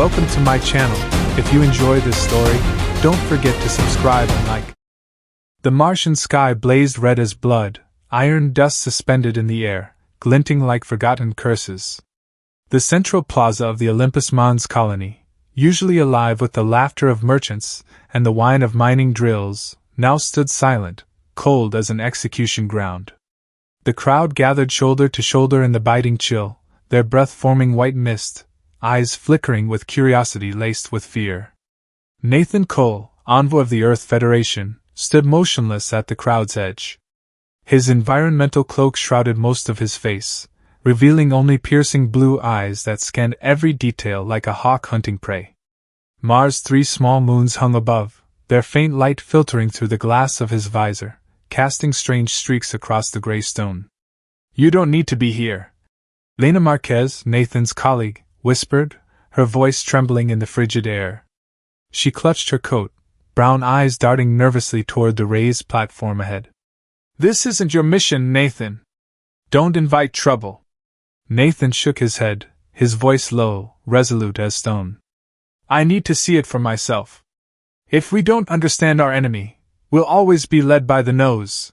welcome to my channel. If you enjoy this story, don't forget to subscribe and like. The Martian sky blazed red as blood, iron dust suspended in the air, glinting like forgotten curses. The central plaza of the Olympus Mons colony, usually alive with the laughter of merchants and the whine of mining drills, now stood silent, cold as an execution ground. The crowd gathered shoulder to shoulder in the biting chill, their breath forming white mist, eyes flickering with curiosity laced with fear. Nathan Cole, envoy of the Earth Federation, stood motionless at the crowd's edge. His environmental cloak shrouded most of his face, revealing only piercing blue eyes that scanned every detail like a hawk hunting prey. Mars' 3 small moons hung above, their faint light filtering through the glass of his visor, casting strange streaks across the gray stone. "You don't need to be here," Lena Marquez, Nathan's colleague, whispered, her voice trembling in the frigid air. She clutched her coat, brown eyes darting nervously toward the raised platform ahead. "This isn't your mission, Nathan. Don't invite trouble." Nathan shook his head, his voice low, resolute as stone. "I need to see it for myself. If we don't understand our enemy, we'll always be led by the nose."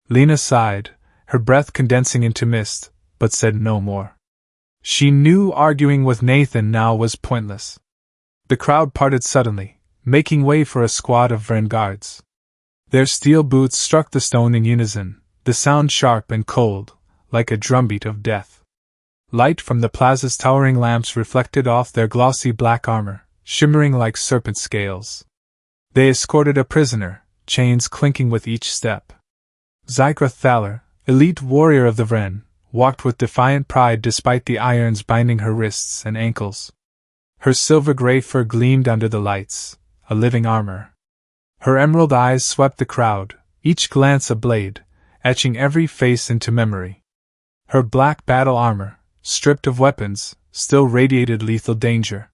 Lena sighed, her breath condensing into mist, but said no more. She knew arguing with Nathan now was pointless. The crowd parted suddenly, making way for a squad of Vren guards. Their steel boots struck the stone in unison, the sound sharp and cold, like a drumbeat of death. Light from the plaza's towering lamps reflected off their glossy black armor, shimmering like serpent scales. They escorted a prisoner, chains clinking with each step. Zykra Thaler, elite warrior of the Vren, walked with defiant pride despite the irons binding her wrists and ankles. Her silver-gray fur gleamed under the lights, a living armor. Her emerald eyes swept the crowd, each glance a blade, etching every face into memory. Her black battle armor, stripped of weapons, still radiated lethal danger.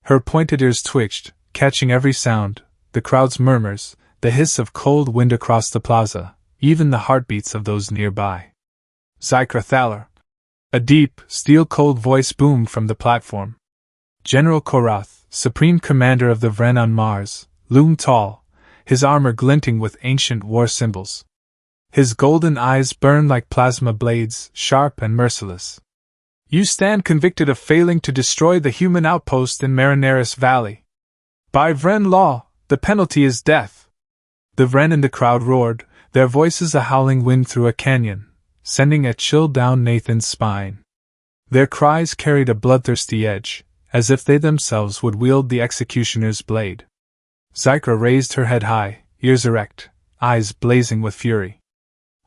Her pointed ears twitched, catching every sound, the crowd's murmurs, the hiss of cold wind across the plaza, even the heartbeats of those nearby. "Zykra Thaler!" A deep, steel-cold voice boomed from the platform. General Korath, supreme commander of the Vren on Mars, loomed tall, his armor glinting with ancient war symbols. His golden eyes burned like plasma blades, sharp and merciless. "You stand convicted of failing to destroy the human outpost in Marineris Valley. By Vren law, the penalty is death." The Vren in the crowd roared, their voices a howling wind through a canyon, sending a chill down Nathan's spine. Their cries carried a bloodthirsty edge, as if they themselves would wield the executioner's blade. Zykra raised her head high, ears erect, eyes blazing with fury.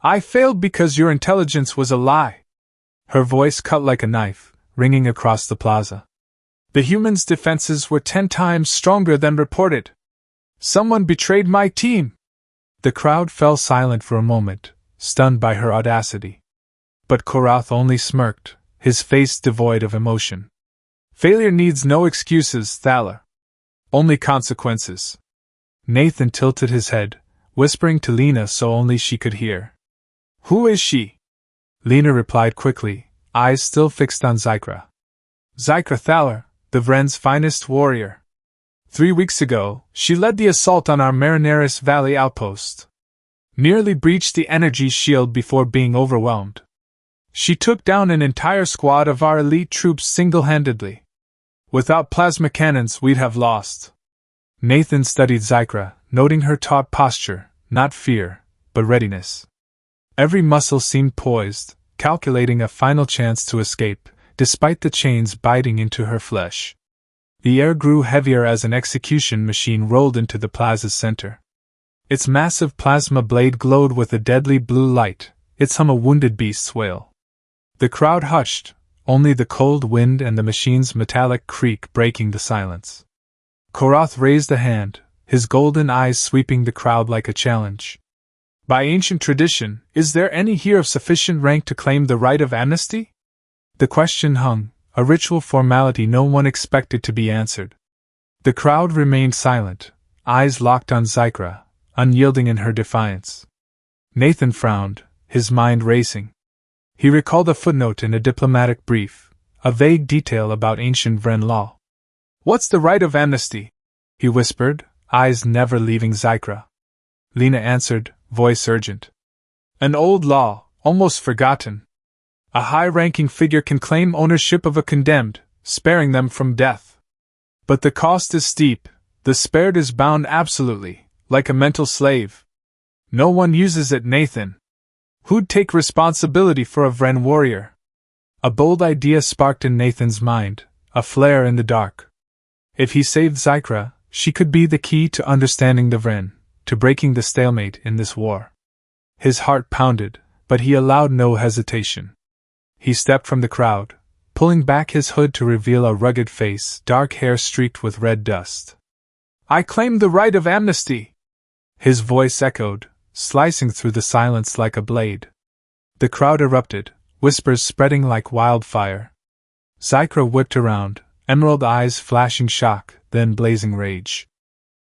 "I failed because your intelligence was a lie." Her voice cut like a knife, ringing across the plaza. "The humans' defenses were 10 times stronger than reported. Someone betrayed my team." The crowd fell silent for a moment, stunned by her audacity. But Korath only smirked, his face devoid of emotion. "Failure needs no excuses, Thaler. Only consequences." Nathan tilted his head, whispering to Lena so only she could hear. "Who is she?" Lena replied quickly, eyes still fixed on Zykra. "Zykra Thaler, the Vren's finest warrior. 3 weeks ago, she led the assault on our Marineris Valley outpost. Nearly breached the energy shield before being overwhelmed. She took down an entire squad of our elite troops single-handedly. Without plasma cannons, we'd have lost." Nathan studied Zykra, noting her taut posture, not fear, but readiness. Every muscle seemed poised, calculating a final chance to escape, despite the chains biting into her flesh. The air grew heavier as an execution machine rolled into the plaza's center. Its massive plasma blade glowed with a deadly blue light, its hum a wounded beast's wail. The crowd hushed, only the cold wind and the machine's metallic creak breaking the silence. Korath raised a hand, his golden eyes sweeping the crowd like a challenge. "By ancient tradition, is there any here of sufficient rank to claim the right of amnesty?" The question hung, a ritual formality no one expected to be answered. The crowd remained silent, eyes locked on Zykra, unyielding in her defiance. Nathan frowned, his mind racing. He recalled a footnote in a diplomatic brief, a vague detail about ancient Vren law. What's the right of amnesty? He whispered, eyes never leaving Zykra. Lena answered, voice urgent. An old law, almost forgotten. A high-ranking figure can claim ownership of a condemned, sparing them from death. But the cost is steep, the spared is bound absolutely, like a mental slave. No one uses it, Nathan. Who'd take responsibility for a Vren warrior? A bold idea sparked in Nathan's mind, a flare in the dark. If he saved Zykra, she could be the key to understanding the Vren, to breaking the stalemate in this war. His heart pounded, but he allowed no hesitation. He stepped from the crowd, pulling back his hood to reveal a rugged face, dark hair streaked with red dust. I claim the right of amnesty! His voice echoed, slicing through the silence like a blade. The crowd erupted, whispers spreading like wildfire. Zykra whipped around, emerald eyes flashing shock, then blazing rage.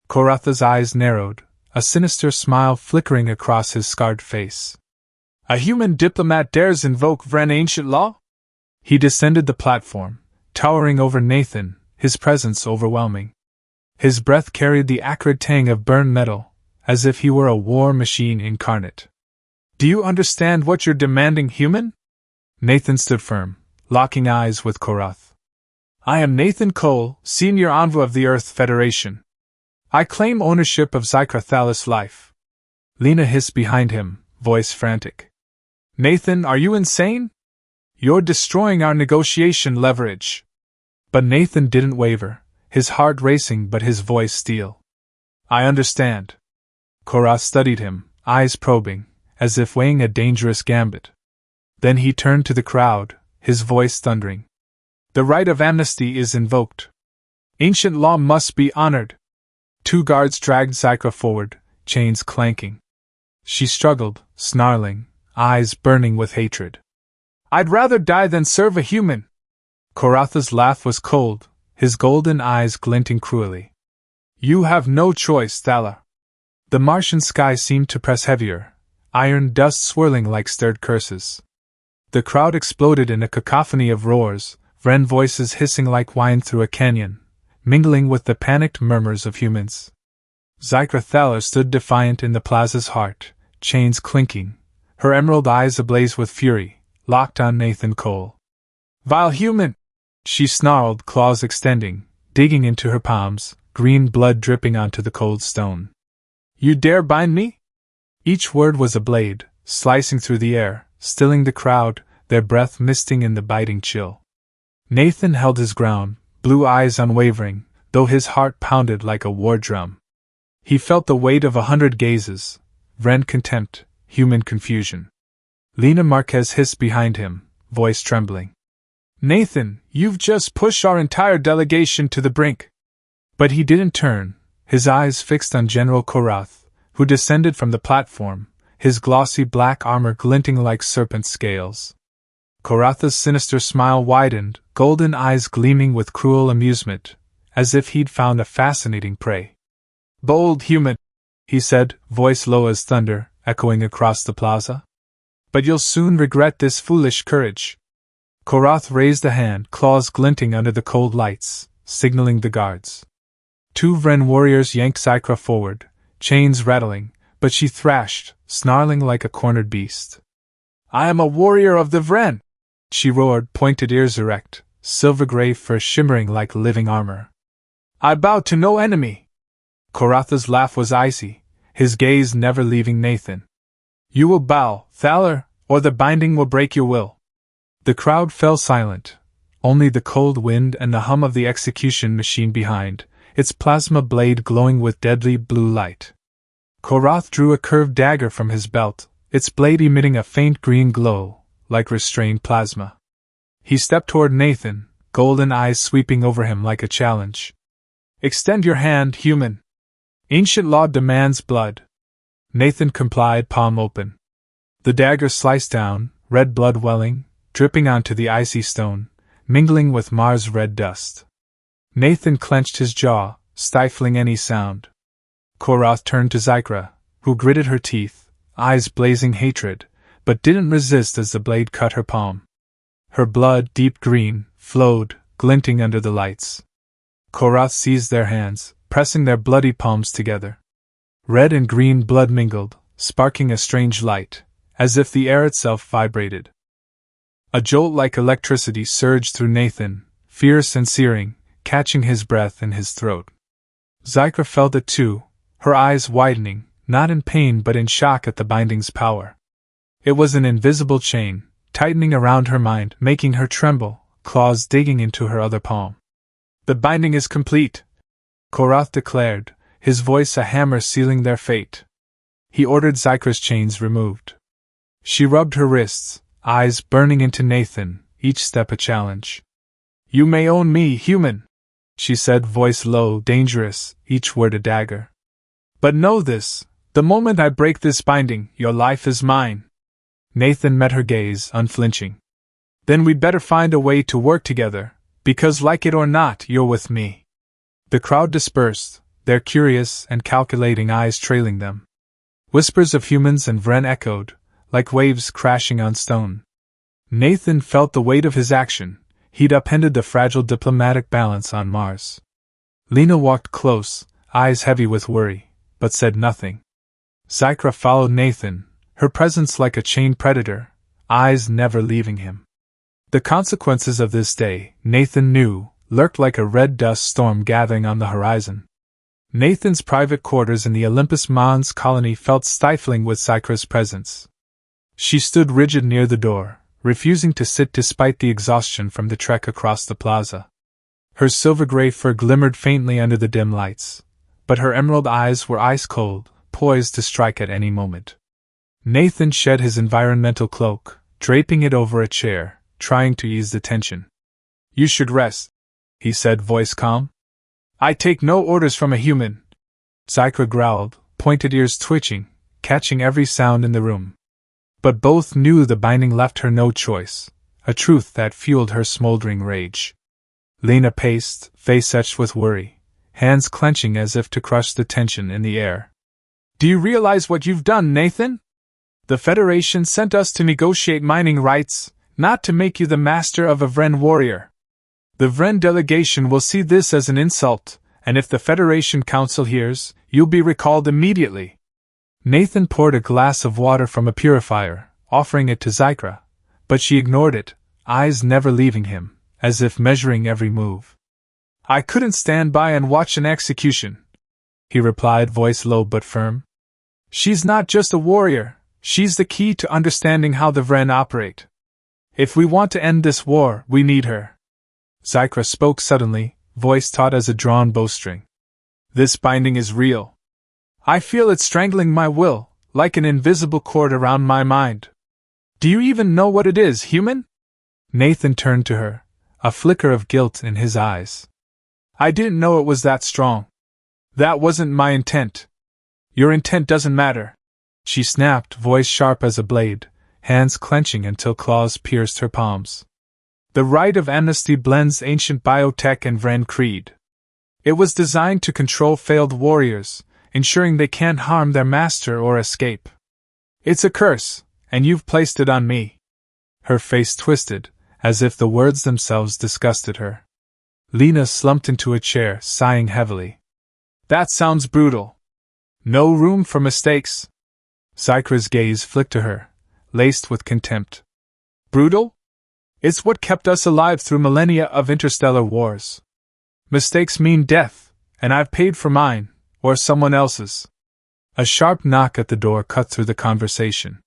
Koratha's eyes narrowed, a sinister smile flickering across his scarred face. A human diplomat dares invoke Vren ancient law? He descended the platform, towering over Nathan, his presence overwhelming. His breath carried the acrid tang of burned metal, as if he were a war machine incarnate. Do you understand what you're demanding, human? Nathan stood firm, locking eyes with Korath. I am Nathan Cole, senior envoy of the Earth Federation. I claim ownership of Zykra Thalis' life. Lena hissed behind him, voice frantic. Nathan, are you insane? You're destroying our negotiation leverage. But Nathan didn't waver, his heart racing but his voice steel. I understand. Korath studied him, eyes probing, as if weighing a dangerous gambit. Then he turned to the crowd, his voice thundering. The right of amnesty is invoked. Ancient law must be honored. 2 guards dragged Zykra forward, chains clanking. She struggled, snarling, eyes burning with hatred. I'd rather die than serve a human. Koratha's laugh was cold, his golden eyes glinting cruelly. You have no choice, Thala. The Martian sky seemed to press heavier, iron dust swirling like stirred curses. The crowd exploded in a cacophony of roars, Vren voices hissing like wine through a canyon, mingling with the panicked murmurs of humans. Zykra Thaler stood defiant in the plaza's heart, chains clinking, her emerald eyes ablaze with fury, locked on Nathan Cole. Vile human! She snarled, claws extending, digging into her palms, green blood dripping onto the cold stone. You dare bind me? Each word was a blade, slicing through the air, stilling the crowd, their breath misting in the biting chill. Nathan held his ground, blue eyes unwavering, though his heart pounded like a war drum. He felt the weight of 100 gazes, Vren contempt, human confusion. Lena Marquez hissed behind him, voice trembling. Nathan, you've just pushed our entire delegation to the brink. But he didn't turn, his eyes fixed on General Korath, who descended from the platform, his glossy black armor glinting like serpent scales. Koratha's sinister smile widened, golden eyes gleaming with cruel amusement, as if he'd found a fascinating prey. Bold human, he said, voice low as thunder, echoing across the plaza. But you'll soon regret this foolish courage. Korath raised a hand, claws glinting under the cold lights, signaling the guards. 2 Vren warriors yanked Zykra forward, chains rattling, but she thrashed, snarling like a cornered beast. I am a warrior of the Vren! She roared, pointed ears erect, silver-gray fur shimmering like living armor. I bow to no enemy! Koratha's laugh was icy, his gaze never leaving Nathan. You will bow, Thaler, or the binding will break your will. The crowd fell silent, only the cold wind and the hum of the execution machine behind, its plasma blade glowing with deadly blue light. Korath drew a curved dagger from his belt, its blade emitting a faint green glow, like restrained plasma. He stepped toward Nathan, golden eyes sweeping over him like a challenge. Extend your hand, human. Ancient law demands blood. Nathan complied, palm open. The dagger sliced down, red blood welling, dripping onto the icy stone, mingling with Mars red dust. Nathan clenched his jaw, stifling any sound. Korath turned to Zykra, who gritted her teeth, eyes blazing hatred, but didn't resist as the blade cut her palm. Her blood, deep green, flowed, glinting under the lights. Korath seized their hands, pressing their bloody palms together. Red and green blood mingled, sparking a strange light, as if the air itself vibrated. A jolt like electricity surged through Nathan, fierce and searing, catching his breath in his throat. Zykra felt it too, her eyes widening, not in pain but in shock at the binding's power. It was an invisible chain, tightening around her mind, making her tremble, claws digging into her other palm. "The binding is complete," Korath declared, his voice a hammer sealing their fate. He ordered Zykra's chains removed. She rubbed her wrists, eyes burning into Nathan, each step a challenge. "You may own me, human," she said, voice low, dangerous, each word a dagger. "But know this, the moment I break this binding, your life is mine." Nathan met her gaze, unflinching. "Then we'd better find a way to work together, because like it or not, you're with me." The crowd dispersed, their curious and calculating eyes trailing them. Whispers of humans and Vren echoed, like waves crashing on stone. Nathan felt the weight of his action. He'd upended the fragile diplomatic balance on Mars. Lena walked close, eyes heavy with worry, but said nothing. Zykra followed Nathan, her presence like a chained predator, eyes never leaving him. The consequences of this day, Nathan knew, lurked like a red dust storm gathering on the horizon. Nathan's private quarters in the Olympus Mons colony felt stifling with Zykra's presence. She stood rigid near the door, refusing to sit despite the exhaustion from the trek across the plaza. Her silver-gray fur glimmered faintly under the dim lights, but her emerald eyes were ice-cold, poised to strike at any moment. Nathan shed his environmental cloak, draping it over a chair, trying to ease the tension. "You should rest," he said, voice calm. "I take no orders from a human." Zykra growled, pointed ears twitching, catching every sound in the room. But both knew the binding left her no choice, a truth that fueled her smoldering rage. Lena paced, face etched with worry, hands clenching as if to crush the tension in the air. "Do you realize what you've done, Nathan? The Federation sent us to negotiate mining rights, not to make you the master of a Vren warrior. The Vren delegation will see this as an insult, and if the Federation Council hears, you'll be recalled immediately." Nathan poured a glass of water from a purifier, offering it to Zykra, but she ignored it, eyes never leaving him, as if measuring every move. "I couldn't stand by and watch an execution," he replied, voice low but firm. "She's not just a warrior, she's the key to understanding how the Vren operate. If we want to end this war, we need her." Zykra spoke suddenly, voice taut as a drawn bowstring. "This binding is real. I feel it strangling my will, like an invisible cord around my mind. Do you even know what it is, human?" Nathan turned to her, a flicker of guilt in his eyes. "I didn't know it was that strong. That wasn't my intent." "Your intent doesn't matter," she snapped, voice sharp as a blade, hands clenching until claws pierced her palms. "The rite of amnesty blends ancient biotech and Vren creed. It was designed to control failed warriors, ensuring they can't harm their master or escape. It's a curse, and you've placed it on me." Her face twisted, as if the words themselves disgusted her. Lena slumped into a chair, sighing heavily. "That sounds brutal. No room for mistakes." Zykra's gaze flicked to her, laced with contempt. "Brutal? It's what kept us alive through millennia of interstellar wars. Mistakes mean death, and I've paid for mine, or someone else's." A sharp knock at the door cut through the conversation.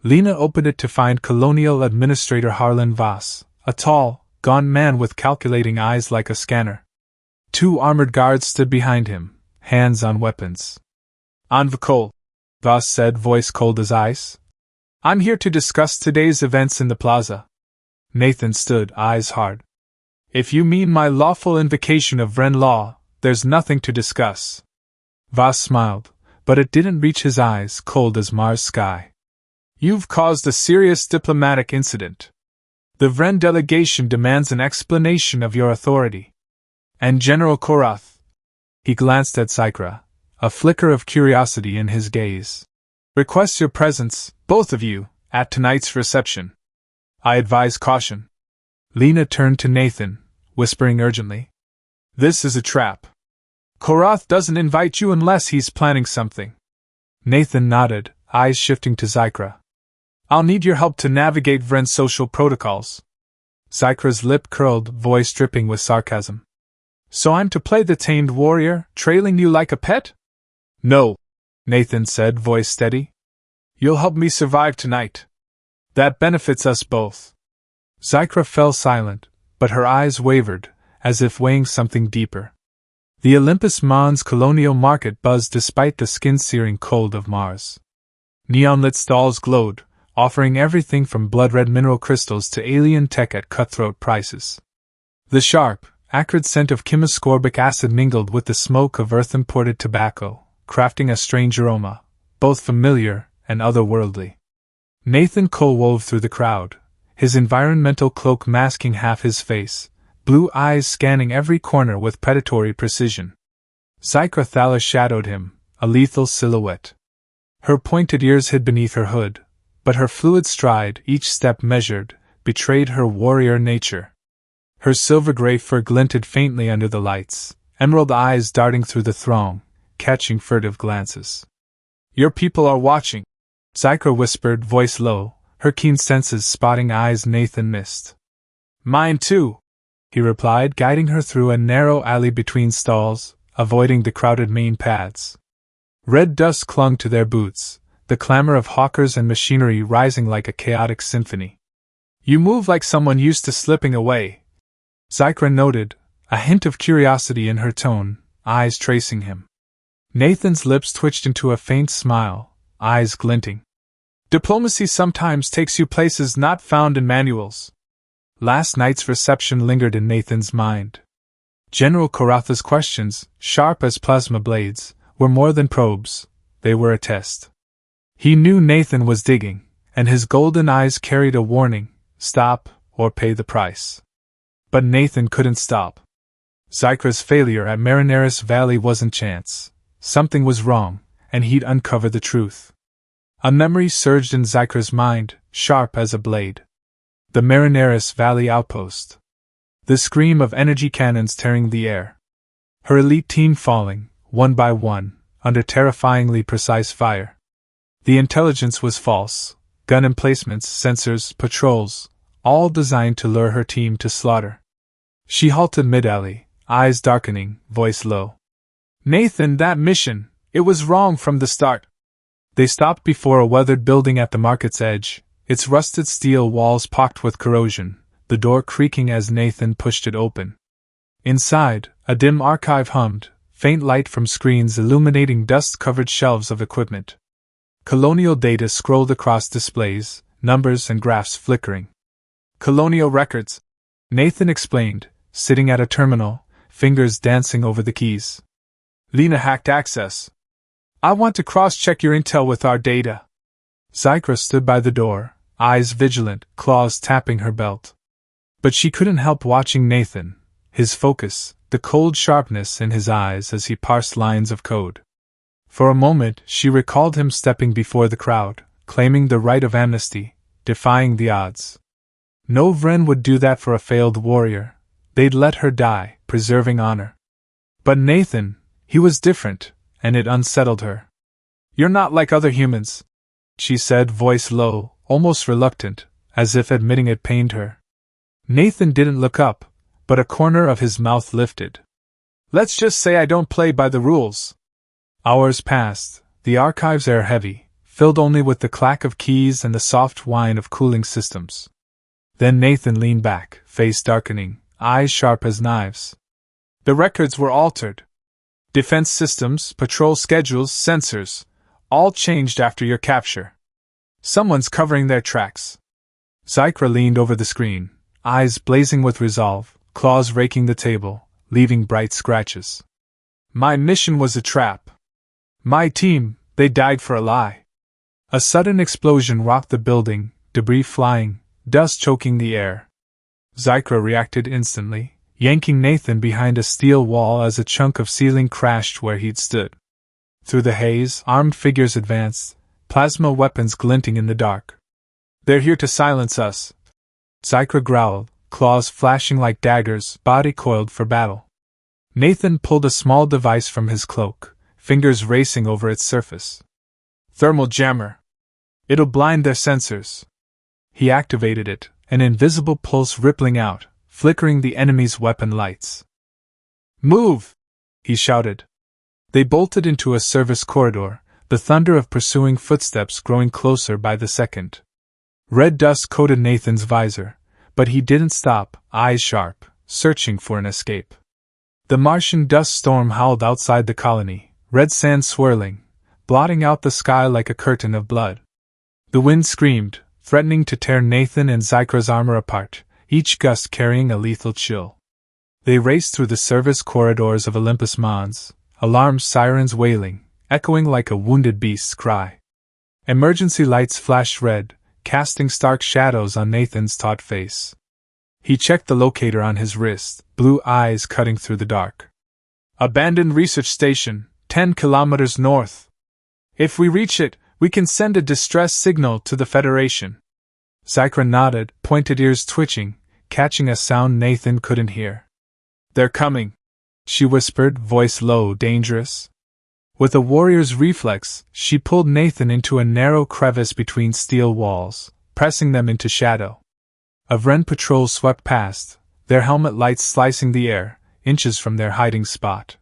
Lena opened it to find Colonial Administrator Harlan Voss, a tall, gaunt man with calculating eyes like a scanner. 2 armored guards stood behind him, hands on weapons. "Unthinkable," Voss said, voice cold as ice. "I'm here to discuss today's events in the plaza." Nathan stood, eyes hard. "If you mean my lawful invocation of Vren law, there's nothing to discuss." Voss smiled, but it didn't reach his eyes, cold as Mars sky. "You've caused a serious diplomatic incident. The Vren delegation demands an explanation of your authority. And General Korath," he glanced at Zykra, a flicker of curiosity in his gaze, "requests your presence, both of you, at tonight's reception. I advise caution." Lena turned to Nathan, whispering urgently. This is a trap. Korath doesn't invite you unless he's planning something. Nathan nodded, eyes shifting to Zykra. I'll need your help to navigate Vren's social protocols. Zykra's lip curled, voice dripping with sarcasm. So I'm to play the tamed warrior, trailing you like a pet? No, Nathan said, voice steady. You'll help me survive tonight. That benefits us both. Zykra fell silent, but her eyes wavered, as if weighing something deeper. The Olympus Mons colonial market buzzed despite the skin-searing cold of Mars. Neon-lit stalls glowed, offering everything from blood-red mineral crystals to alien tech at cutthroat prices. The sharp, acrid scent of chemiscorbic acid mingled with the smoke of Earth-imported tobacco, crafting a strange aroma, both familiar and otherworldly. Nathan co-wove through the crowd, his environmental cloak masking half his face, blue eyes scanning every corner with predatory precision. Zykra Thala shadowed him, a lethal silhouette. Her pointed ears hid beneath her hood, but her fluid stride, each step measured, betrayed her warrior nature. Her silver-gray fur glinted faintly under the lights, emerald eyes darting through the throng, catching furtive glances. Your people are watching, Zykra whispered, voice low, her keen senses spotting eyes Nathan missed. Mine too, he replied, guiding her through a narrow alley between stalls, avoiding the crowded main paths. Red dust clung to their boots, the clamor of hawkers and machinery rising like a chaotic symphony. You move like someone used to slipping away, Zykra noted, a hint of curiosity in her tone, eyes tracing him. Nathan's lips twitched into a faint smile, eyes glinting. Diplomacy sometimes takes you places not found in manuals. Last night's reception lingered in Nathan's mind. General Koratha's questions, sharp as plasma blades, were more than probes, they were a test. He knew Nathan was digging, and his golden eyes carried a warning, stop, or pay the price. But Nathan couldn't stop. Zykra's failure at Marineris Valley wasn't chance. Something was wrong, and he'd uncover the truth. A memory surged in Zykra's mind, sharp as a blade. The Marineris Valley outpost. The scream of energy cannons tearing the air. Her elite team falling, one by one, under terrifyingly precise fire. The intelligence was false. Gun emplacements, sensors, patrols, all designed to lure her team to slaughter. She halted mid-alley, eyes darkening, voice low. Nathan, that mission, it was wrong from the start. They stopped before a weathered building at the market's edge, its rusted steel walls pocked with corrosion, the door creaking as Nathan pushed it open. Inside, a dim archive hummed, faint light from screens illuminating dust-covered shelves of equipment. Colonial data scrolled across displays, numbers and graphs flickering. Colonial records, Nathan explained, sitting at a terminal, fingers dancing over the keys. Lena hacked access. I want to cross-check your intel with our data. Zykra stood by the door, eyes vigilant, claws tapping her belt. But she couldn't help watching Nathan, his focus, the cold sharpness in his eyes as he parsed lines of code. For a moment, she recalled him stepping before the crowd, claiming the right of amnesty, defying the odds. No Vren would do that for a failed warrior. They'd let her die, preserving honor. But Nathan, he was different, and it unsettled her. You're not like other humans, she said, voice low, almost reluctant, as if admitting it pained her. Nathan didn't look up, but a corner of his mouth lifted. Let's just say I don't play by the rules. Hours passed, the archive's air heavy, filled only with the clack of keys and the soft whine of cooling systems. Then Nathan leaned back, face darkening, eyes sharp as knives. The records were altered. Defense systems, patrol schedules, sensors, all changed after your capture. Someone's covering their tracks. Zykra leaned over the screen, eyes blazing with resolve, claws raking the table, leaving bright scratches. My mission was a trap. My team, they died for a lie. A sudden explosion rocked the building, debris flying, dust choking the air. Zykra reacted instantly, yanking Nathan behind a steel wall as a chunk of ceiling crashed where he'd stood. Through the haze, armed figures advanced, plasma weapons glinting in the dark. They're here to silence us, Zykra growled, claws flashing like daggers, body coiled for battle. Nathan pulled a small device from his cloak, fingers racing over its surface. Thermal jammer. It'll blind their sensors. He activated it, an invisible pulse rippling out, flickering the enemy's weapon lights. Move! He shouted. They bolted into a service corridor, the thunder of pursuing footsteps growing closer by the second. Red dust coated Nathan's visor, but he didn't stop, eyes sharp, searching for an escape. The Martian dust storm howled outside the colony, red sand swirling, blotting out the sky like a curtain of blood. The wind screamed, threatening to tear Nathan and Zykra's armor apart, each gust carrying a lethal chill. They raced through the service corridors of Olympus Mons, alarm sirens wailing, echoing like a wounded beast's cry. Emergency lights flashed red, casting stark shadows on Nathan's taut face. He checked the locator on his wrist, blue eyes cutting through the dark. Abandoned research station, 10 kilometers north. If we reach it, we can send a distress signal to the Federation. Zykra nodded, pointed ears twitching, catching a sound Nathan couldn't hear. They're coming, she whispered, voice low, dangerous. With a warrior's reflex, she pulled Nathan into a narrow crevice between steel walls, pressing them into shadow. A Vren patrol swept past, their helmet lights slicing the air, inches from their hiding spot.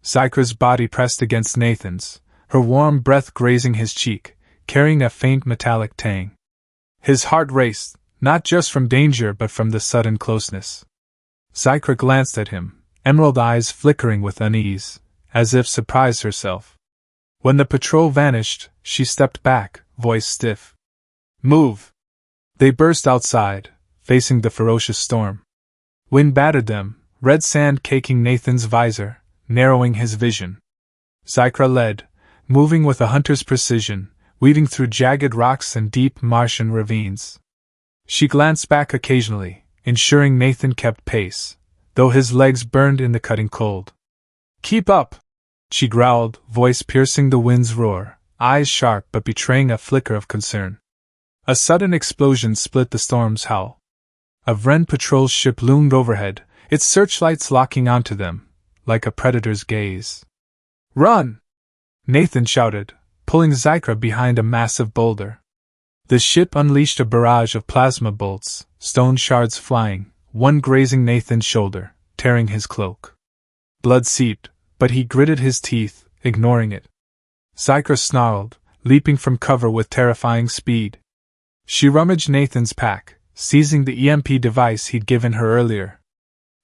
Zykra's body pressed against Nathan's, her warm breath grazing his cheek, carrying a faint metallic tang. His heart raced, not just from danger but from the sudden closeness. Zykra glanced at him, emerald eyes flickering with unease, as if surprised herself. When the patrol vanished, she stepped back, voice stiff. Move! They burst outside, facing the ferocious storm. Wind battered them, red sand caking Nathan's visor, narrowing his vision. Zykra led, moving with a hunter's precision, weaving through jagged rocks and deep Martian ravines. She glanced back occasionally, ensuring Nathan kept pace, though his legs burned in the cutting cold. Keep up! She growled, voice piercing the wind's roar, eyes sharp but betraying a flicker of concern. A sudden explosion split the storm's howl. A Vren patrol ship loomed overhead, its searchlights locking onto them, like a predator's gaze. Run! Nathan shouted, pulling Zykra behind a massive boulder. The ship unleashed a barrage of plasma bolts, stone shards flying, one grazing Nathan's shoulder, tearing his cloak. Blood seeped, but he gritted his teeth, ignoring it. Zykra snarled, leaping from cover with terrifying speed. She rummaged Nathan's pack, seizing the EMP device he'd given her earlier.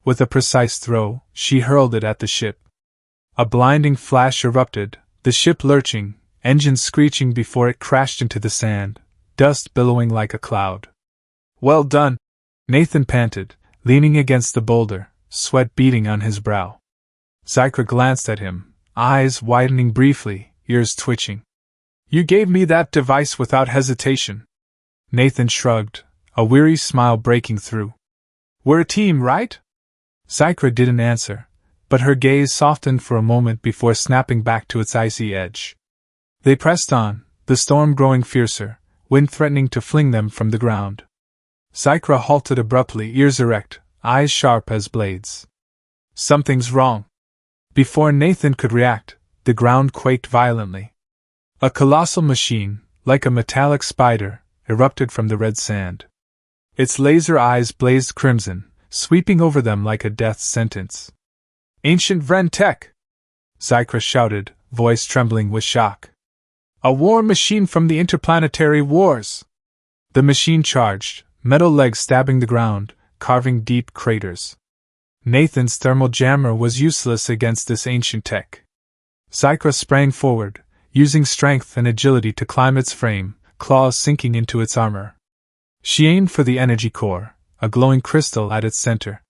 With a precise throw, she hurled it at the ship. A blinding flash erupted, the ship lurching, engines screeching before it crashed into the sand, dust billowing like a cloud. Well done! Nathan panted, leaning against the boulder, sweat beading on his brow. Zykra glanced at him, eyes widening briefly, ears twitching. You gave me that device without hesitation. Nathan shrugged, a weary smile breaking through. We're a team, right? Zykra didn't answer, but her gaze softened for a moment before snapping back to its icy edge. They pressed on, the storm growing fiercer, wind threatening to fling them from the ground. Zykra halted abruptly, ears erect, eyes sharp as blades. Something's wrong. Before Nathan could react, the ground quaked violently. A colossal machine, like a metallic spider, erupted from the red sand. Its laser eyes blazed crimson, sweeping over them like a death sentence. Ancient Vren tech! Zykra shouted, voice trembling with shock. A war machine from the interplanetary wars! The machine charged, metal legs stabbing the ground, carving deep craters. Nathan's thermal jammer was useless against this ancient tech. Zykra sprang forward, using strength and agility to climb its frame, claws sinking into its armor. She aimed for the energy core, a glowing crystal at its center.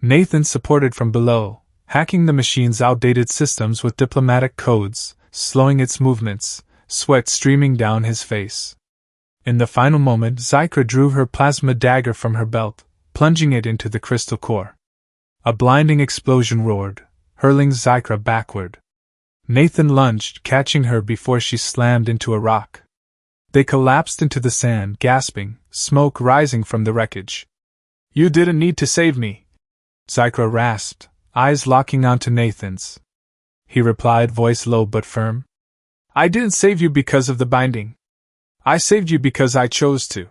Nathan supported from below, hacking the machine's outdated systems with diplomatic codes, slowing its movements, sweat streaming down his face. In the final moment, Zykra drew her plasma dagger from her belt, plunging it into the crystal core. A blinding explosion roared, hurling Zykra backward. Nathan lunged, catching her before she slammed into a rock. They collapsed into the sand, gasping, smoke rising from the wreckage. You didn't need to save me, Zykra rasped, eyes locking onto Nathan's. He replied, voice low but firm. I didn't save you because of the binding. I saved you because I chose to.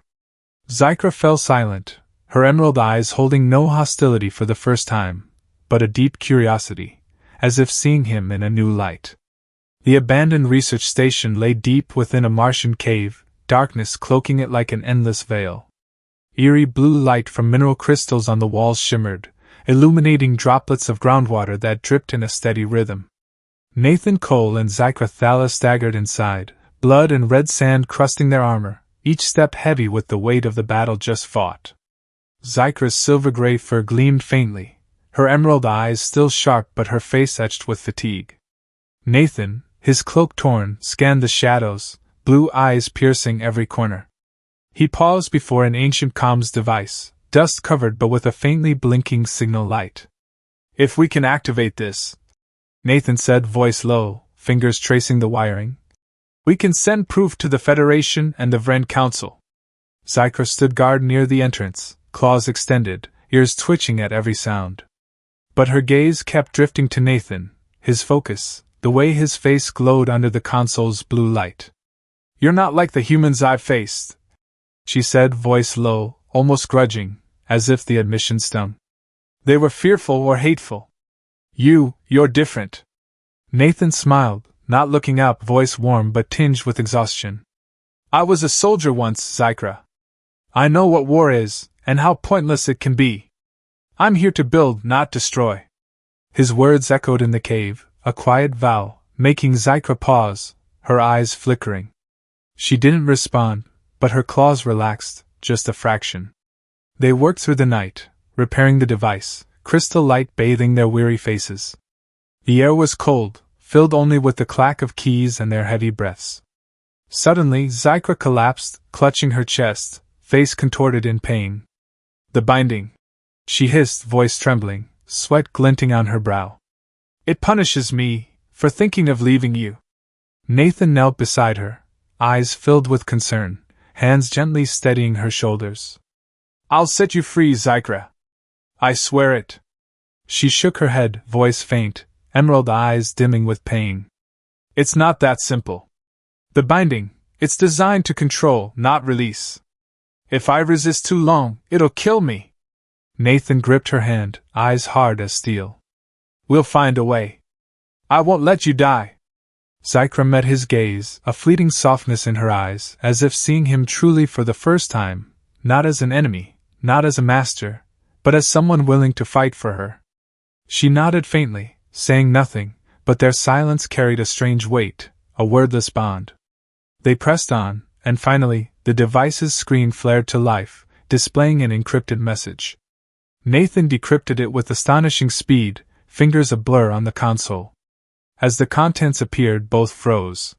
Zykra fell silent, her emerald eyes holding no hostility for the first time, but a deep curiosity, as if seeing him in a new light. The abandoned research station lay deep within a Martian cave, darkness cloaking it like an endless veil. Eerie blue light from mineral crystals on the walls shimmered, illuminating droplets of groundwater that dripped in a steady rhythm. Nathan Cole and Zykra Thala staggered inside, blood and red sand crusting their armor, each step heavy with the weight of the battle just fought. Zykra's silver-gray fur gleamed faintly, her emerald eyes still sharp but her face etched with fatigue. Nathan, his cloak torn, scanned the shadows, blue eyes piercing every corner. He paused before an ancient comms device, dust-covered but with a faintly blinking signal light. If we can activate this, Nathan said, voice low, fingers tracing the wiring, we can send proof to the Federation and the Vren Council. Zykra stood guard near the entrance, claws extended, ears twitching at every sound. But her gaze kept drifting to Nathan, his focus, the way his face glowed under the console's blue light. You're not like the humans I've faced, she said, voice low, almost grudging, as if the admission stung. They were fearful or hateful. You're different. Nathan smiled, not looking up, voice warm but tinged with exhaustion. I was a soldier once, Zykra. I know what war is, and how pointless it can be. I'm here to build, not destroy. His words echoed in the cave, a quiet vow, making Zykra pause, her eyes flickering. She didn't respond, but her claws relaxed, just a fraction. They worked through the night, repairing the device, crystal light bathing their weary faces. The air was cold, filled only with the clack of keys and their heavy breaths. Suddenly, Zykra collapsed, clutching her chest, face contorted in pain. The binding, she hissed, voice trembling, sweat glinting on her brow. It punishes me for thinking of leaving you. Nathan knelt beside her, eyes filled with concern, hands gently steadying her shoulders. I'll set you free, Zykra. I swear it. She shook her head, voice faint, emerald eyes dimming with pain. It's not that simple. The binding, it's designed to control, not release. If I resist too long, it'll kill me. Nathan gripped her hand, eyes hard as steel. We'll find a way. I won't let you die. Zykra met his gaze, a fleeting softness in her eyes, as if seeing him truly for the first time, not as an enemy, not as a master, but as someone willing to fight for her. She nodded faintly, saying nothing, but their silence carried a strange weight, a wordless bond. They pressed on, and finally, the device's screen flared to life, displaying an encrypted message. Nathan decrypted it with astonishing speed, fingers a blur on the console. As the contents appeared, both froze.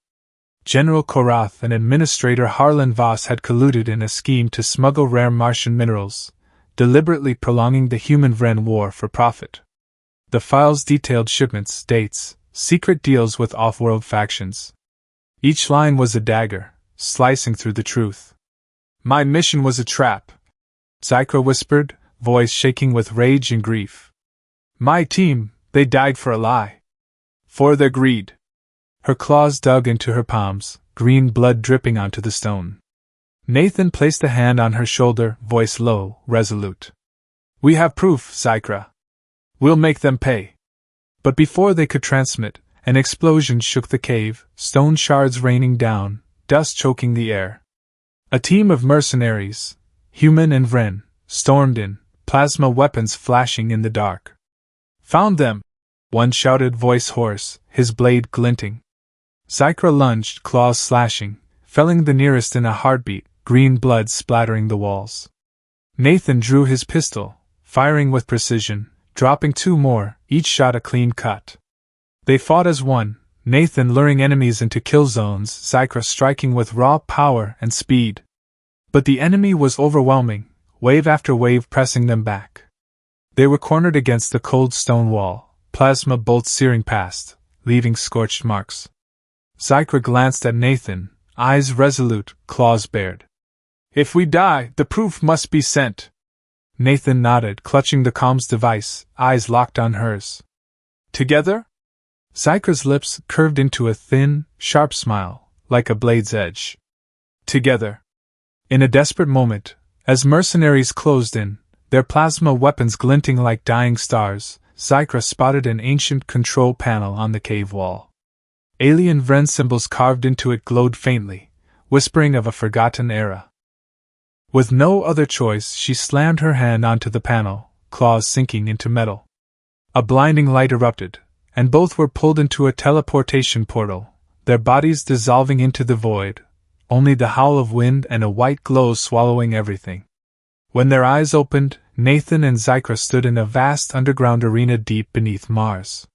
General Korath and Administrator Harlan Voss had colluded in a scheme to smuggle rare Martian minerals, deliberately prolonging the human-Vren war for profit. The files detailed shipments, dates, secret deals with off-world factions. Each line was a dagger, slicing through the truth. My mission was a trap, Zykra whispered, voice shaking with rage and grief. My team, they died for a lie. For their greed. Her claws dug into her palms, green blood dripping onto the stone. Nathan placed a hand on her shoulder, voice low, resolute. We have proof, Zykra. We'll make them pay. But before they could transmit, an explosion shook the cave, stone shards raining down, dust choking the air. A team of mercenaries, human and Vren, stormed in, plasma weapons flashing in the dark. Found them! One shouted, voice hoarse, his blade glinting. Zykra lunged, claws slashing, felling the nearest in a heartbeat, green blood splattering the walls. Nathan drew his pistol, firing with precision, dropping two more, each shot a clean cut. They fought as one, Nathan luring enemies into kill zones, Zykra striking with raw power and speed. But the enemy was overwhelming, wave after wave pressing them back. They were cornered against the cold stone wall, plasma bolts searing past, leaving scorched marks. Zykra glanced at Nathan, eyes resolute, claws bared. If we die, the proof must be sent. Nathan nodded, clutching the comms device, eyes locked on hers. Together? Zykra's lips curved into a thin, sharp smile, like a blade's edge. Together. In a desperate moment, as mercenaries closed in, their plasma weapons glinting like dying stars, Zykra spotted an ancient control panel on the cave wall. Alien Vren symbols carved into it glowed faintly, whispering of a forgotten era. With no other choice, she slammed her hand onto the panel, claws sinking into metal. A blinding light erupted, and both were pulled into a teleportation portal, their bodies dissolving into the void, only the howl of wind and a white glow swallowing everything. When their eyes opened, Nathan and Zykra stood in a vast underground arena deep beneath Mars.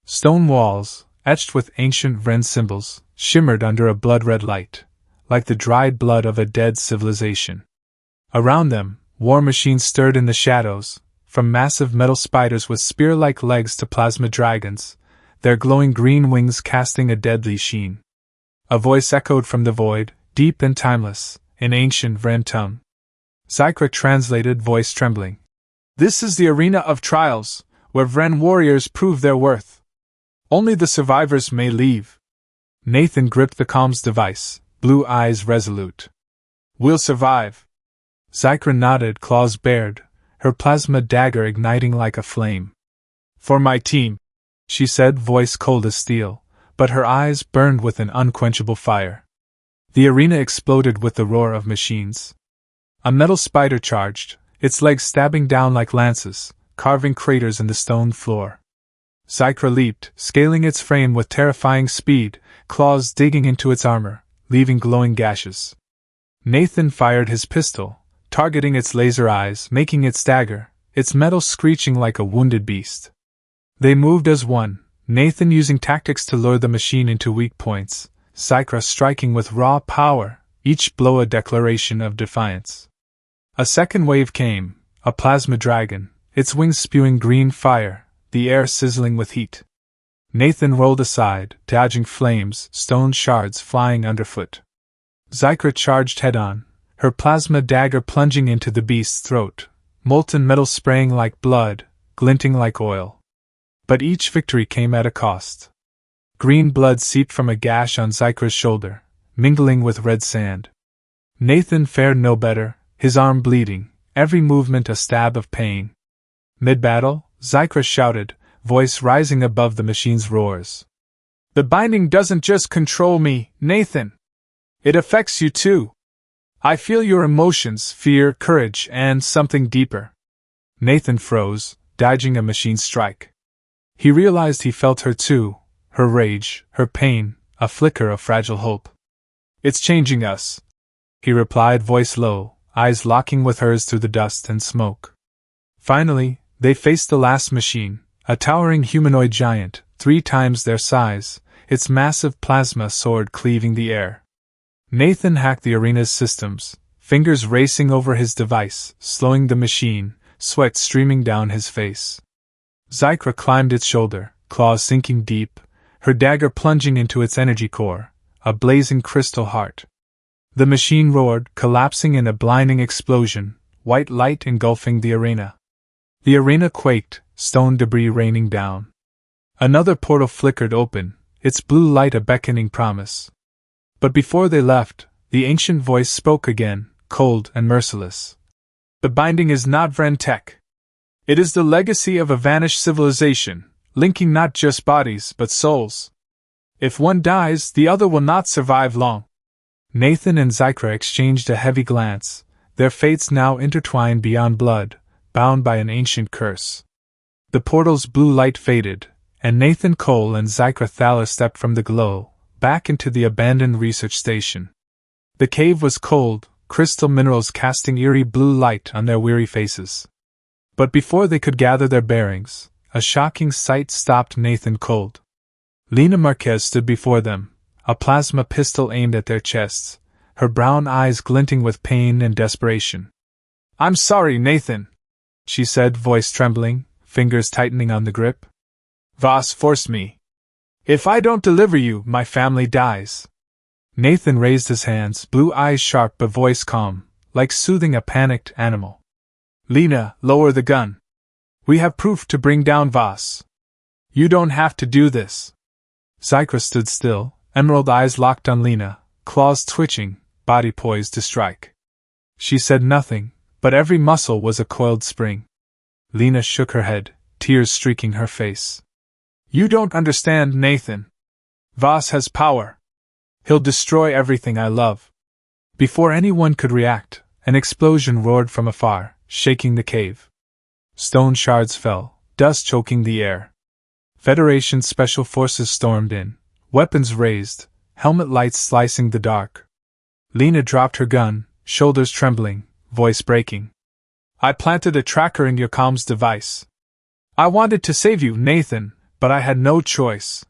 Stone walls, etched with ancient Vren symbols, shimmered under a blood-red light, like the dried blood of a dead civilization. Around them, war machines stirred in the shadows, from massive metal spiders with spear-like legs to plasma dragons, their glowing green wings casting a deadly sheen. A voice echoed from the void, deep and timeless, in ancient Vren tongue. Zykra translated, voice trembling. This is the arena of trials, where Vren warriors prove their worth. Only the survivors may leave. Nathan gripped the comms device, blue eyes resolute. We'll survive. Zykra nodded, claws bared, her plasma dagger igniting like a flame. For my team, she said, voice cold as steel, but her eyes burned with an unquenchable fire. The arena exploded with the roar of machines. A metal spider charged, its legs stabbing down like lances, carving craters in the stone floor. Zykra leaped, scaling its frame with terrifying speed, claws digging into its armor, leaving glowing gashes. Nathan fired his pistol, targeting its laser eyes, making it stagger, its metal screeching like a wounded beast. They moved as one, Nathan using tactics to lure the machine into weak points, Zykra striking with raw power, each blow a declaration of defiance. A second wave came, a plasma dragon, its wings spewing green fire, the air sizzling with heat. Nathan rolled aside, dodging flames, stone shards flying underfoot. Zykra charged head-on, her plasma dagger plunging into the beast's throat, molten metal spraying like blood, glinting like oil. But each victory came at a cost. Green blood seeped from a gash on Zykra's shoulder, mingling with red sand. Nathan fared no better, his arm bleeding, every movement a stab of pain. Mid-battle, Zykra shouted, voice rising above the machine's roars. The binding doesn't just control me, Nathan. It affects you too. I feel your emotions, fear, courage, and something deeper. Nathan froze, dodging a machine strike. He realized he felt her too, her rage, her pain, a flicker of fragile hope. It's changing us, he replied, voice low, eyes locking with hers through the dust and smoke. Finally, they faced the last machine, a towering humanoid giant, 3 times their size, its massive plasma sword cleaving the air. Nathan hacked the arena's systems, fingers racing over his device, slowing the machine, sweat streaming down his face. Zykra climbed its shoulder, claws sinking deep, her dagger plunging into its energy core, a blazing crystal heart. The machine roared, collapsing in a blinding explosion, white light engulfing the arena. The arena quaked, stone debris raining down. Another portal flickered open, its blue light a beckoning promise. But before they left, the ancient voice spoke again, cold and merciless. The binding is not Vren tech. It is the legacy of a vanished civilization, linking not just bodies but souls. If one dies, the other will not survive long. Nathan and Zykra exchanged a heavy glance, their fates now intertwined beyond blood, bound by an ancient curse. The portal's blue light faded, and Nathan Cole and Zykra Thaler stepped from the glow, back into the abandoned research station. The cave was cold, crystal minerals casting eerie blue light on their weary faces. But before they could gather their bearings, a shocking sight stopped Nathan cold. Lena Marquez stood before them, a plasma pistol aimed at their chests, her brown eyes glinting with pain and desperation. "I'm sorry, Nathan," she said, voice trembling, fingers tightening on the grip. "Voss forced me. If I don't deliver you, my family dies." Nathan raised his hands, blue eyes sharp but voice calm, like soothing a panicked animal. Lena, lower the gun. We have proof to bring down Voss. You don't have to do this. Zykra stood still, emerald eyes locked on Lena, claws twitching, body poised to strike. She said nothing, but every muscle was a coiled spring. Lena shook her head, tears streaking her face. You don't understand, Nathan. Voss has power. He'll destroy everything I love. Before anyone could react, an explosion roared from afar, shaking the cave. Stone shards fell, dust choking the air. Federation special forces stormed in, weapons raised, helmet lights slicing the dark. Lena dropped her gun, shoulders trembling, voice breaking. I planted a tracker in your comms device. I wanted to save you, Nathan, but I had no choice.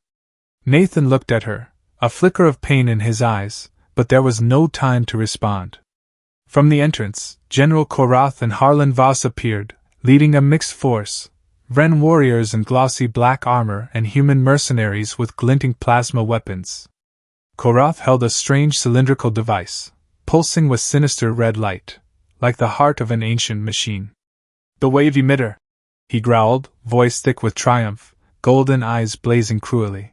Nathan looked at her, a flicker of pain in his eyes, but there was no time to respond. From the entrance, General Korath and Harlan Voss appeared, leading a mixed force, Vren warriors in glossy black armor and human mercenaries with glinting plasma weapons. Korath held a strange cylindrical device, pulsing with sinister red light, like the heart of an ancient machine. The wave emitter, he growled, voice thick with triumph, golden eyes blazing cruelly.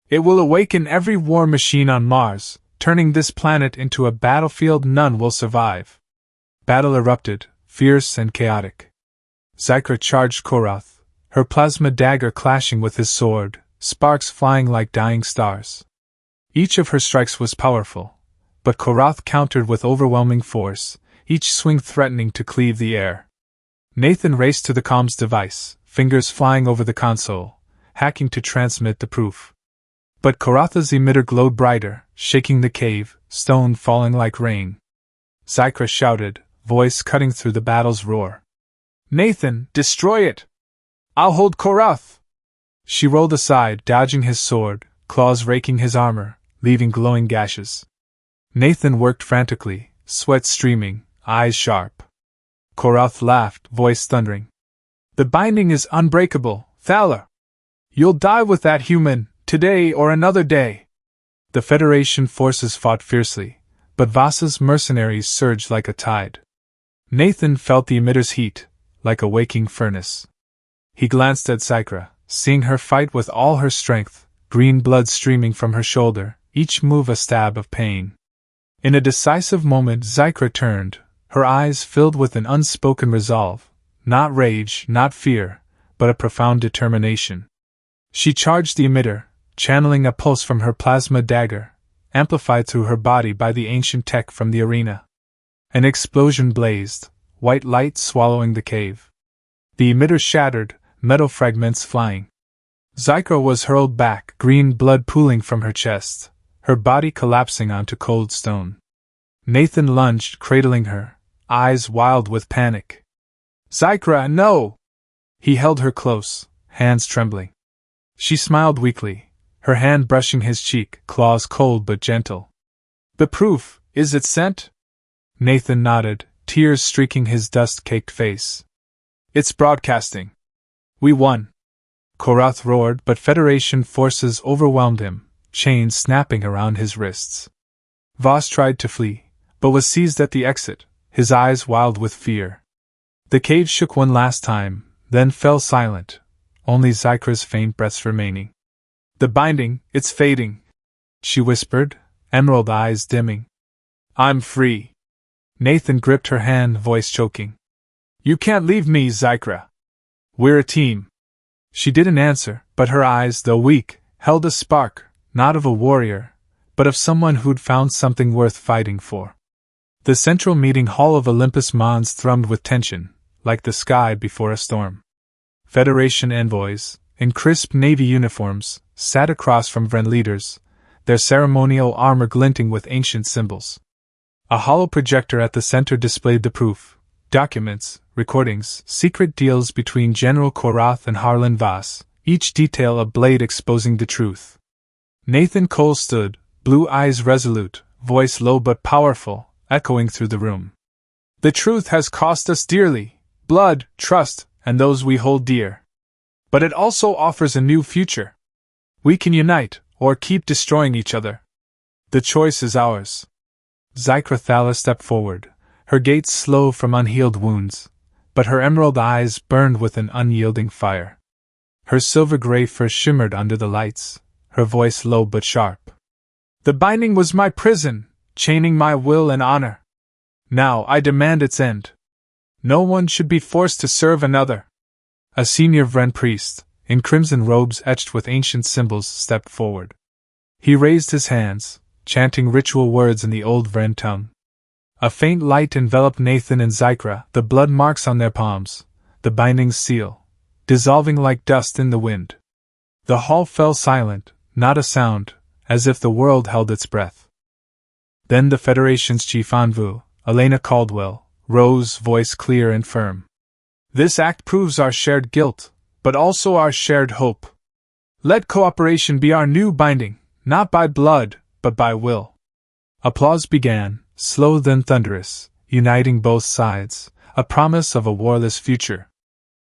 It will awaken every war machine on Mars, turning this planet into a battlefield none will survive. Battle erupted, fierce and chaotic. Zykra charged Korath, her plasma dagger clashing with his sword, sparks flying like dying stars. Each of her strikes was powerful, but Korath countered with overwhelming force, each swing threatening to cleave the air. Nathan raced to the comms device, fingers flying over the console, hacking to transmit the proof. But Koratha's emitter glowed brighter, shaking the cave, stone falling like rain. Zykra shouted, voice cutting through the battle's roar. Nathan, destroy it! I'll hold Korath! She rolled aside, dodging his sword, claws raking his armor, leaving glowing gashes. Nathan worked frantically, sweat streaming, eyes sharp. Korath laughed, voice thundering. The binding is unbreakable, Thaler! You'll die with that human, today or another day. The Federation forces fought fiercely, but Voss's mercenaries surged like a tide. Nathan felt the emitter's heat, like a waking furnace. He glanced at Zykra, seeing her fight with all her strength, green blood streaming from her shoulder, each move a stab of pain. In a decisive moment Zykra turned, her eyes filled with an unspoken resolve, not rage, not fear, but a profound determination. She charged the emitter, channeling a pulse from her plasma dagger, amplified through her body by the ancient tech from the arena. An explosion blazed, white light swallowing the cave. The emitter shattered, metal fragments flying. Zykra was hurled back, green blood pooling from her chest, her body collapsing onto cold stone. Nathan lunged, cradling her, eyes wild with panic. Zykra, no! He held her close, hands trembling. She smiled weakly, her hand brushing his cheek, claws cold but gentle. The proof, is it sent? Nathan nodded, tears streaking his dust-caked face. It's broadcasting. We won. Korath roared, but Federation forces overwhelmed him, chains snapping around his wrists. Voss tried to flee, but was seized at the exit, his eyes wild with fear. The cave shook one last time, then fell silent, only Zykra's faint breaths remaining. The binding, it's fading, she whispered, emerald eyes dimming. I'm free. Nathan gripped her hand, voice choking. You can't leave me, Zykra. We're a team. She didn't answer, but her eyes, though weak, held a spark, not of a warrior, but of someone who'd found something worth fighting for. The central meeting hall of Olympus Mons thrummed with tension, like the sky before a storm. Federation envoys, in crisp Navy uniforms, sat across from Vren leaders, their ceremonial armor glinting with ancient symbols. A hollow projector at the center displayed the proof, documents, recordings, secret deals between General Korath and Harlan Voss, each detail a blade exposing the truth. Nathan Cole stood, blue eyes resolute, voice low but powerful, echoing through the room. The truth has cost us dearly, blood, trust, and those we hold dear. But it also offers a new future. We can unite, or keep destroying each other. The choice is ours. Zykra Thala stepped forward, her gait slow from unhealed wounds, but her emerald eyes burned with an unyielding fire. Her silver-gray fur shimmered under the lights, her voice low but sharp. The binding was my prison, chaining my will and honor. Now I demand its end. No one should be forced to serve another. A senior Vren priest, in crimson robes etched with ancient symbols, stepped forward. He raised his hands, chanting ritual words in the old Vren tongue. A faint light enveloped Nathan and Zykra, the blood marks on their palms, the binding's seal, dissolving like dust in the wind. The hall fell silent, not a sound, as if the world held its breath. Then the Federation's chief envoy, Elena Caldwell, rose, voice clear and firm. This act proves our shared guilt, but also our shared hope. Let cooperation be our new binding, not by blood, but by will. Applause began, slow then thunderous, uniting both sides, a promise of a warless future.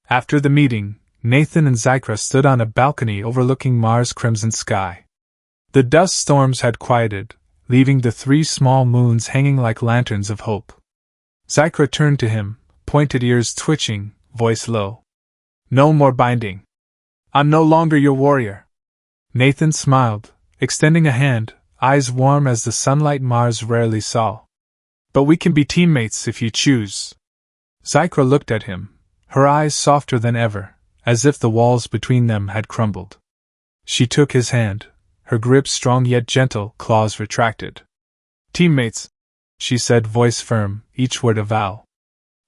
After the meeting, Nathan and Zykra stood on a balcony overlooking Mars' crimson sky. The dust storms had quieted, leaving the 3 small moons hanging like lanterns of hope. Zykra turned to him, pointed ears twitching, voice low. No more binding. I'm no longer your warrior. Nathan smiled, extending a hand, eyes warm as the sunlight Mars rarely saw. But we can be teammates if you choose. Zykra looked at him, her eyes softer than ever, as if the walls between them had crumbled. She took his hand, her grip strong yet gentle, claws retracted. Teammates, she said, voice firm, each word a vow.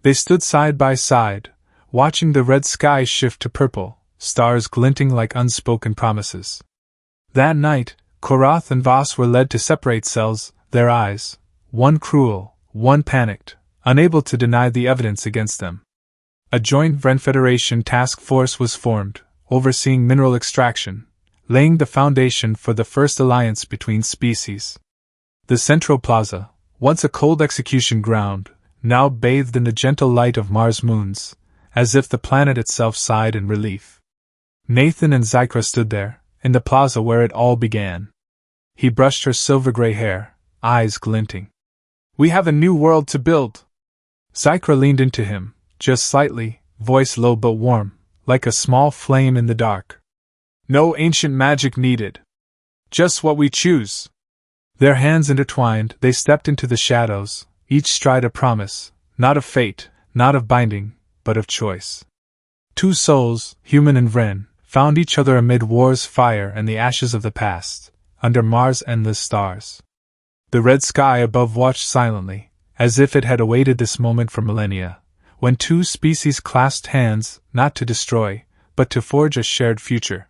They stood side by side, watching the red sky shift to purple, stars glinting like unspoken promises. That night, Korath and Voss were led to separate cells, their eyes, one cruel, one panicked, unable to deny the evidence against them. A joint Vren Federation task force was formed, overseeing mineral extraction, laying the foundation for the first alliance between species. The central plaza, once a cold execution ground, now bathed in the gentle light of Mars' moons, as if the planet itself sighed in relief. Nathan and Zykra stood there, in the plaza where it all began. He brushed her silver-gray hair, eyes glinting. We have a new world to build. Zykra leaned into him, just slightly, voice low but warm, like a small flame in the dark. No ancient magic needed. Just what we choose. Their hands intertwined, they stepped into the shadows, each stride a promise, not of fate, not of binding, but of choice. 2 souls, human and Vren, found each other amid war's fire and the ashes of the past, under Mars' endless stars. The red sky above watched silently, as if it had awaited this moment for millennia, when 2 species clasped hands, not to destroy, but to forge a shared future.